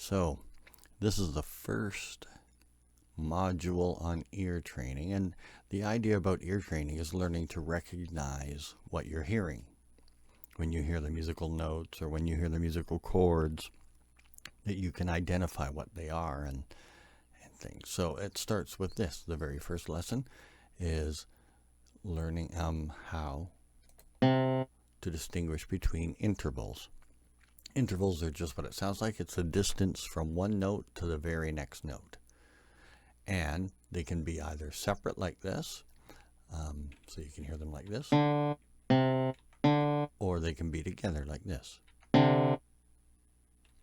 So this is the first module on ear training, and the idea about ear training is learning to recognize what you're hearing. When you hear the musical notes or when you hear the musical chords, that you can identify what they are and things. So it starts with this. The very first lesson is learning how to distinguish between intervals. Intervals are just what it sounds like. It's the distance from one note to the very next note. And they can be either separate like this, so you can hear them like this, or they can be together like this.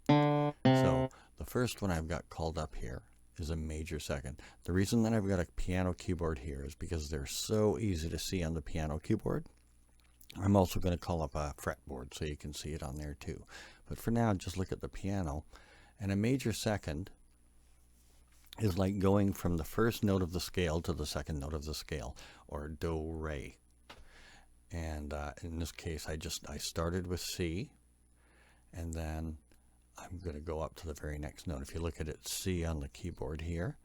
So the first one I've got called up here is a major second. The reason that I've got a piano keyboard here is because they're so easy to see on the piano keyboard. I'm also going to call up a fretboard so you can see it on there too. But for now, just look at the piano. And a major second is like going from the first note of the scale to the second note of the scale, or do, re. And in this case, I started with C, and then I'm going to go up to the very next note. If you look at it, C on the keyboard here,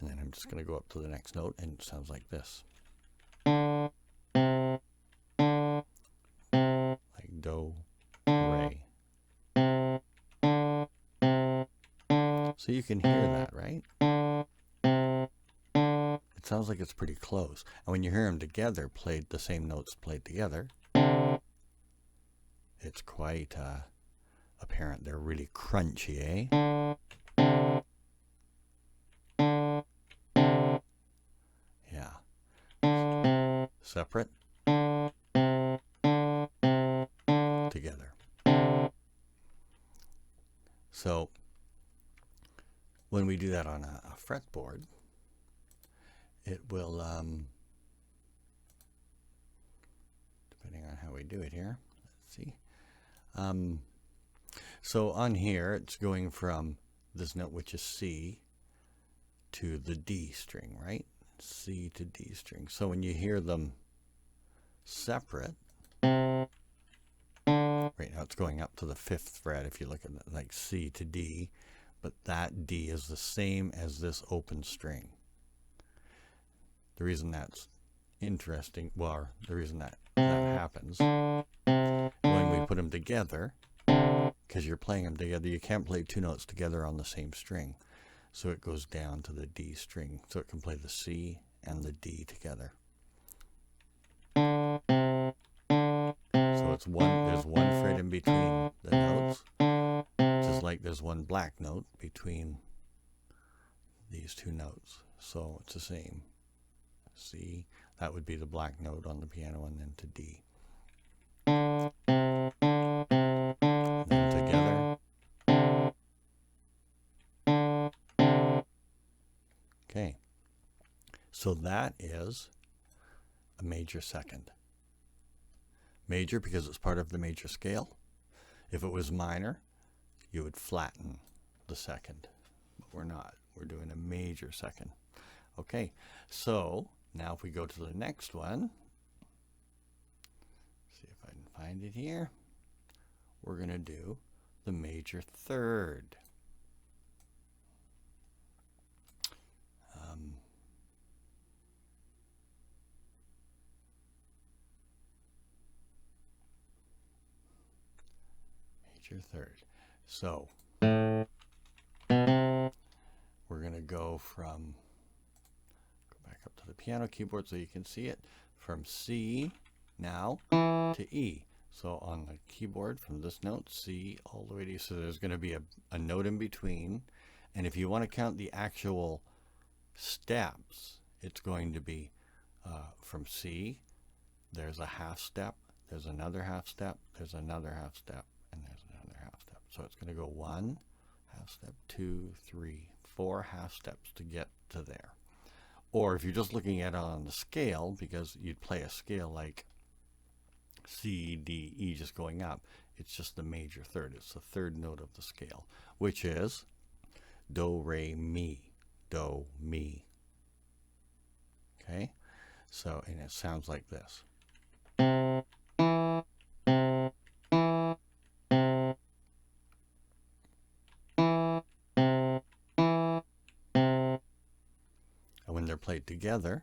and then I'm just going to go up to the next note, and it sounds like this. Like do, re. So you can hear that, right? It sounds like it's pretty close. And when you hear them together, played the same notes played together, it's quite apparent. They're really crunchy, eh? Yeah. Separate. Together. So when we do that on a fretboard, it will, depending on how we do it here, let's see. So on here, it's going from this note, which is C, to the D string, right? C to D string. So when you hear them separate, right now it's going up to the 5th fret if you look at it, like C to D, but that D is the same as this open string. The reason that's interesting, well, the reason that happens, when we put them together, because you're playing them together, you can't play two notes together on the same string. So it goes down to the D string, so it can play the C and the D together. So it's there's one fret in between the notes, just like there's one black note between these two notes. So it's the same. C, that would be the black note on the piano, and then to D. And then together. Okay. So that is a major second. Major because it's part of the major scale. If it was minor, you would flatten the second. But we're not. We're doing a major second. Okay, so now if we go to the next one, see if I can find it here, we're going to do the major third. Major third. So we're going to go back up to the piano keyboard so you can see it, from C now to E. So on the keyboard, from this note, C, all the way to E. So there's going to be a note in between. And if you want to count the actual steps, it's going to be from C, there's a half step, there's another half step, there's another half step, and there's another half step. So it's going to go 1 half step, 2, 3, 4 half steps to get to there. Or if you're just looking at it on the scale, because you'd play a scale like C, D, E just going up, it's just the major third. It's the third note of the scale, which is do, re, mi, do, mi. Okay? So, and it sounds like this. they're played together,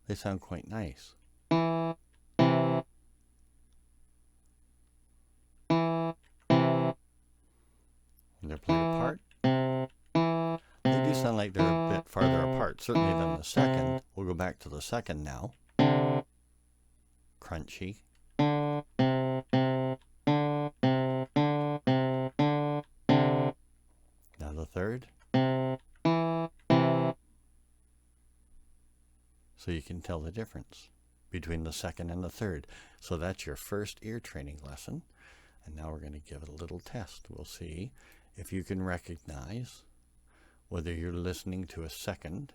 they sound quite nice. When they're played apart, they do sound like they're a bit farther apart, certainly than the second. We'll go back to the second now. Crunchy. Now the third. So you can tell the difference between the second and the third. So that's your first ear training lesson. And now we're going to give it a little test. We'll see if you can recognize whether you're listening to a second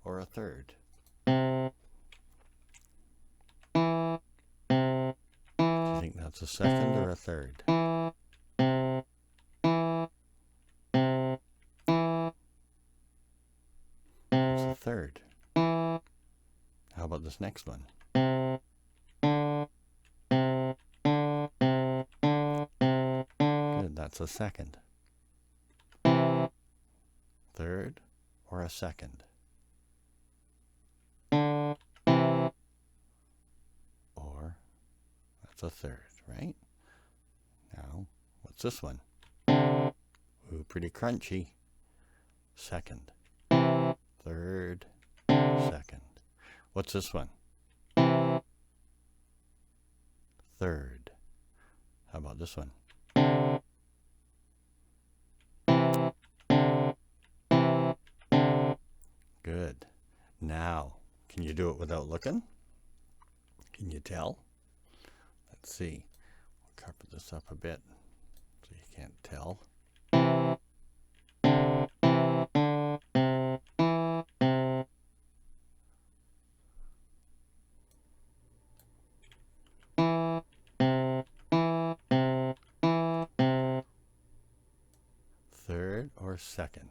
or a third. Do you think that's a second or a third? It's a third. How about this next one? Good, that's a second. Third or a second? Or that's a third, right? Now, what's this one? Ooh, pretty crunchy. Second. Third. Second. What's this one? Third. How about this one? Good. Now, can you do it without looking? Can you tell? Let's see. We'll cover this up a bit so you can't tell. Third or second?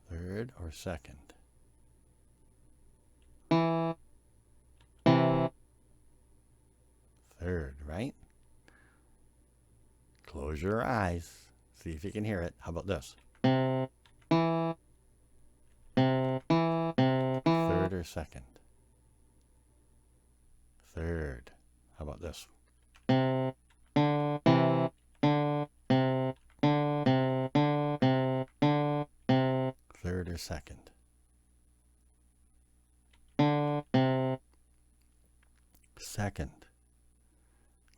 Third or second? Third, right? Close your eyes. See if you can hear it. How about this? Third or second? Third. How about this? Third or second? Second.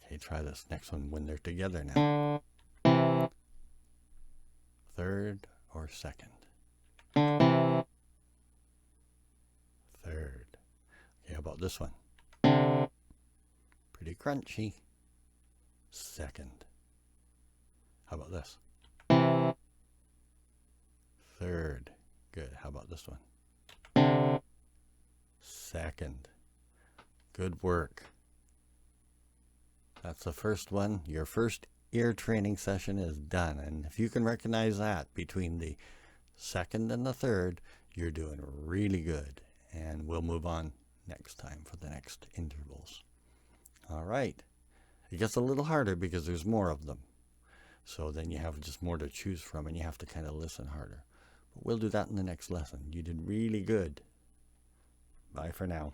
Okay, try this next one when they're together now. Third or second? Third. Okay, how about this one? Pretty crunchy. Second. How about this? Third. Good. How about this one? Second. Good work. That's the first one. Your first ear training session is done. And if you can recognize that between the second and the third, you're doing really good. And we'll move on next time for the next intervals. All right. It gets a little harder because there's more of them. So then you have just more to choose from and you have to kind of listen harder. But we'll do that in the next lesson. You did really good. Bye for now.